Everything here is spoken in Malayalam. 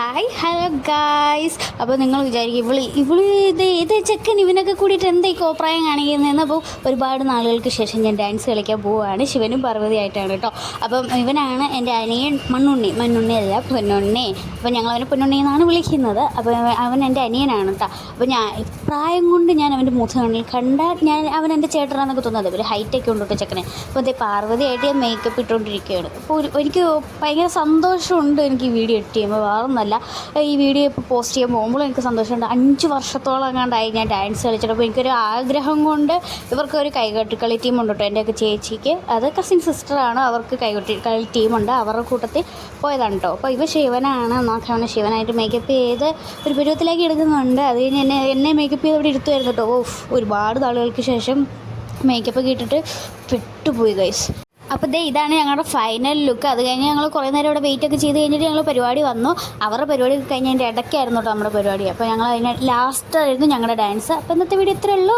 Hi hello guys. അപ്പോൾ നിങ്ങൾ വിചാരിക്കും ഇത് ചെക്കൻ ഇവനൊക്കെ കൂടിയിട്ട് എന്താ ഈ കോപ്രായം കാണിക്കുന്നതെന്ന്. അപ്പോൾ ഒരുപാട് നാളുകൾക്ക് ശേഷം ഞാൻ ഡാൻസ് കളിക്കാൻ പോവുകയാണ്. ശിവനും പാർവതിയായിട്ടാണ് കേട്ടോ. അപ്പം ഇവനാണ് എൻ്റെ അനിയൻ മണ്ണുണ്ണി അല്ല പൊന്നുണ്ണി. അപ്പോൾ ഞങ്ങളവനെ പൊന്നുണ്ണി എന്നാണ് വിളിക്കുന്നത്. അപ്പോൾ അവൻ എൻ്റെ അനിയനാണ് കേട്ടോ. അപ്പോൾ പ്രായം കൊണ്ട് ഞാൻ അവൻ്റെ മുഖങ്ങളിൽ കണ്ടാൽ അവൻ എൻ്റെ ചേട്ടനാണെന്നൊക്കെ തോന്നുന്നത്. ഒരു ഹൈറ്റൊക്കെ ഉണ്ട് കേട്ടോ ചെക്കനെ. അപ്പോൾ അതേ പാർവതിയായിട്ട് ഞാൻ മേക്കപ്പ് ഇട്ടുകൊണ്ടിരിക്കുകയാണ്. അപ്പോൾ എനിക്ക് ഭയങ്കര സന്തോഷമുണ്ട് എനിക്ക് ഈ വീഡിയോ എഡിറ്റ് ചെയ്യുമ്പോൾ. വേറൊന്നല്ല, ഈ വീഡിയോ ഇപ്പോൾ പോസ്റ്റ് ചെയ്യാൻ പോകുമ്പോഴും എനിക്ക് സന്തോഷമുണ്ട്. 5 വർഷത്തോളം എങ്ങാണ്ടായി ഞാൻ ഡാൻസ് കളിച്ചിട്ട്. അപ്പോൾ എനിക്കൊരു ആഗ്രഹം കൊണ്ട് ഇവർക്കൊരു കൈകൊട്ടിക്കളി ടീമുണ്ട് കേട്ടോ. എൻ്റെയൊക്കെ ചേച്ചിക്ക്, അത് കസിൻ സിസ്റ്ററാണ്, അവർക്ക് കൈകൊട്ടിക്കളി ടീമുണ്ട്. അവരുടെ കൂട്ടത്തിൽ പോയതാണ് കേട്ടോ. അപ്പോൾ ഇവ ശിവനാണ്. നോക്കാം, അവനെ ശിവനായിട്ട് മേക്കപ്പ് ചെയ്ത് ഒരു പരുവത്തിലേക്ക് എടുക്കുന്നുണ്ട്. അത് കഴിഞ്ഞ് എന്നെ മേക്കപ്പ് ചെയ്ത് അവിടെ ഇരുത്തുമായിരുന്നു കേട്ടോ. ഒരുപാട് നാളുകൾക്ക് ശേഷം മേക്കപ്പ് ഒക്കെ ഇട്ടിട്ട് പെട്ടുപോയി ഗൈസ്. അപ്പോൾ ഇതാണ് ഞങ്ങളുടെ ഫൈനൽ ലുക്ക്. അത് കഴിഞ്ഞ് ഞങ്ങൾ കുറേ നേരം ഇവിടെ വെയിറ്റ് ഒക്കെ ചെയ്ത് കഴിഞ്ഞിട്ട് ഞങ്ങൾ പരിപാടി വന്നു. അവരുടെ പരിപാടി കഴിഞ്ഞ് അതിൻ്റെ ഇടയ്ക്കായിരുന്നു കേട്ടോ നമ്മുടെ പരിപാടി. അപ്പോൾ ഞങ്ങൾ അതിന് ലാസ്റ്റ് ആയിരുന്നു ഞങ്ങളുടെ ഡാൻസ്. അപ്പോൾ ഇന്നത്തെ വീഡിയോ ഇത്രയേ ഉള്ളൂ.